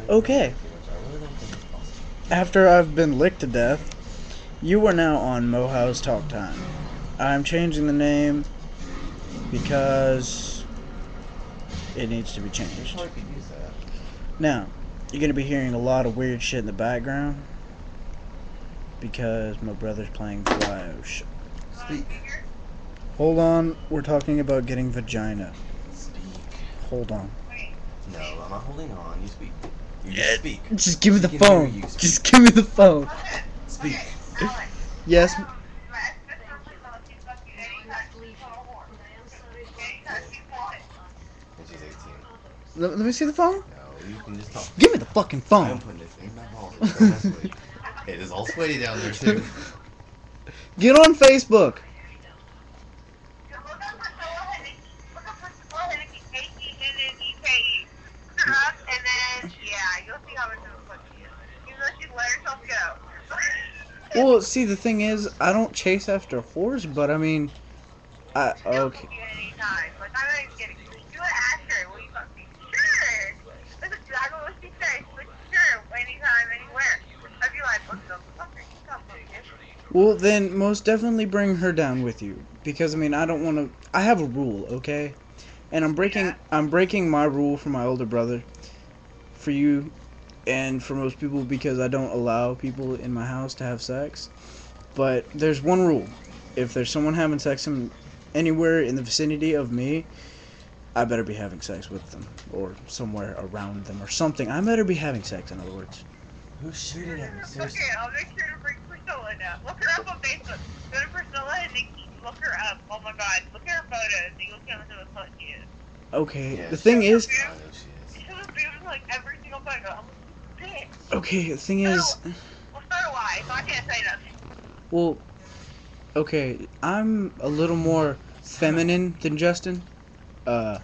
Okay. After I've been licked to death, you are now on Mohouse Talk Time. I'm changing the name because it needs to be changed. Now, you're going to be hearing a lot of weird shit in the background because my brother's playing Flash. Speak. Hold on, we're talking about getting vagina. Speak. Hold on. No, I'm not holding on. You speak. You just speak. Just give me the We can hear phone. you speak. Just give me the phone. Speak. Yes. And she's 18. Let me see the phone. No, you can just talk. Give me the fucking I'm phone. putting this in my wallet. Don't mess with it. It is all sweaty down there too. Get on Facebook. Well, see, the thing is, I don't chase after whores, but I mean, okay. Well, then most definitely bring her down with you, because I mean, I don't want to. I have a rule, okay, and I'm breaking my rule for my older brother, for you, and for most people because I don't allow people in my house to have sex. But there's one rule: if there's someone having sex anywhere in the vicinity of me, I better be having sex with them, or somewhere around them, or something. I better be having sex, in other words. Who's shooting at me? Seriously. Okay, I'll make sure to bring Priscilla now. Look her up on Facebook. Go to Priscilla and Nikki. Look her up. Oh my god. Look at her photos. And you'll see how much of a slut she is. Okay, Yeah, the thing is... I know she is. She has boobs like every single photo. I'm like, bitch. Okay, the thing is... Well, so do I, so I can't say nothing. Well, okay, I'm a little more feminine than Justin. Son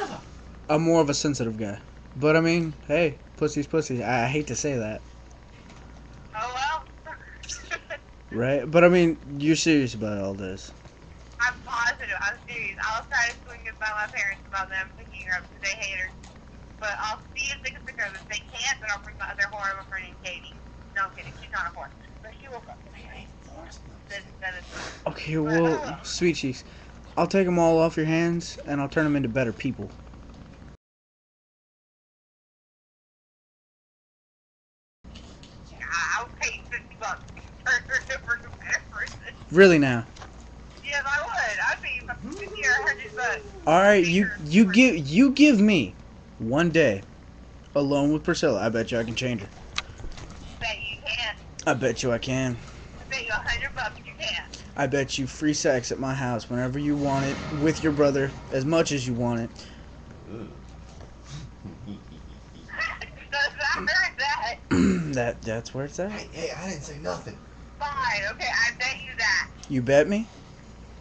of a... I'm more of a sensitive guy. But I mean, hey, pussy's pussy. I hate to say that. Oh well. Right? But I mean, you're serious about all this. I'm positive. I'm serious. I'll try to swing it by my parents about them picking her up because they hate her. But I'll see if they can pick her up. If they can't, then I'll bring my other whore over for named Katie. No, I'm kidding. She's not a whore. But she will come. That is Okay, well, sweet cheeks. I'll take them all off your hands, and I'll turn them into better people. I'll pay $50 for a better person. Really now. Yes, I would. I'd pay $50 or $100. Alright, you give me one day alone with Priscilla. I bet you I can change her. Bet you can. I bet you I can. I bet you $100 you can. I bet you free sex at my house whenever you want it, with your brother, as much as you want it. That's where it's at. Hey, I didn't say nothing. Fine, okay, I bet you that. You bet me?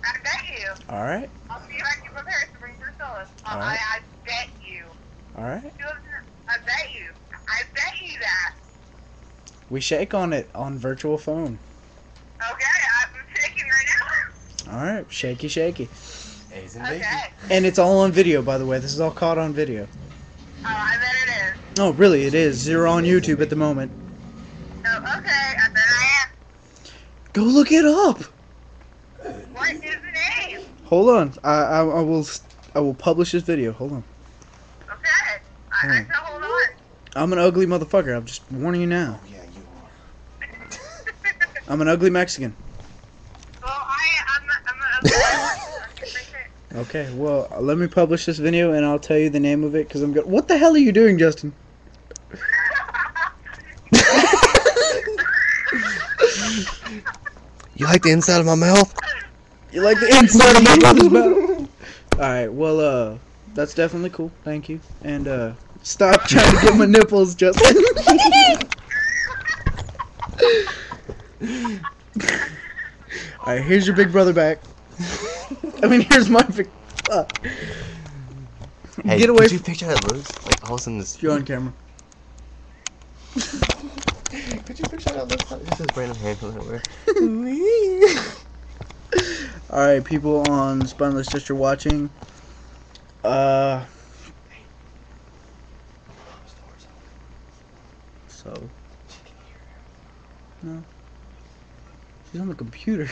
I bet you. Alright. I'll see if I can get my parents to bring Priscilla. All right. I bet you. Alright. I bet you. I bet you that. We shake on it on virtual phone. Okay, I'm shaking right now. Alright, shaky shaky. Eggs and bacon. Okay. And it's all on video, by the way. This is all caught on video. Oh, I bet it is. Oh, really, it is. Zero on YouTube at the moment. Oh, okay, I bet I am. Go look it up! What is the name? Hold on. I will publish this video. Hold on. Okay. I said hold on. I'm an ugly motherfucker. I'm just warning you now. Yeah, you are. I'm an ugly Mexican. Well, I'm Okay, well, let me publish this video andLl tell you the name of it because I'm good. What the hell are you doing, Justin? You like the inside of my mouth? You like the inside of my brother's mouth? Alright, well, that's definitely cool. Thank you. And, stop trying to get my nipples, Justin. Alright, here's your big brother back. I mean, here's my big... Hey, get away could you picture that Liz? Like, all of a sudden this... You're on camera. Could you picture that Liz? Just this random hand from nowhere. Alright, people on Spineless Sister watching. so. No. She's on the computer.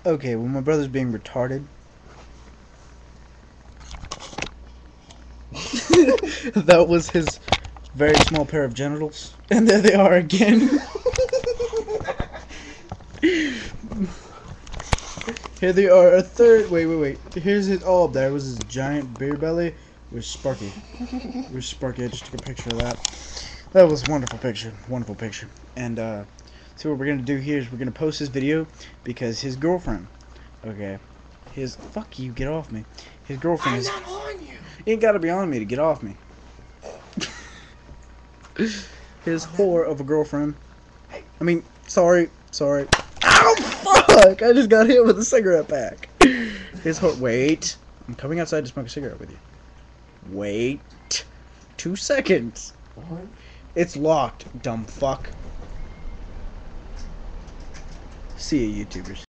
Okay, well, my brother's being retarded. That was his very small pair of genitals. And there they are again. Here they are, a third. Wait. Here's his. Oh, there was his giant beer belly. Where's Sparky? Where's Sparky? I just took a picture of that. That was a wonderful picture. Wonderful picture. And, so what we're gonna do here is we're gonna post this video because his girlfriend. Okay. Fuck you, get off me. His girlfriend is. I'm not on you. You ain't gotta be on me to get off me. His whore of a girlfriend. I mean, sorry. Ow, fuck! I just got hit with a cigarette pack. His whore. Wait. I'm coming outside to smoke a cigarette with you. Wait. 2 seconds. What? It's locked, dumb fuck. See ya, YouTubers.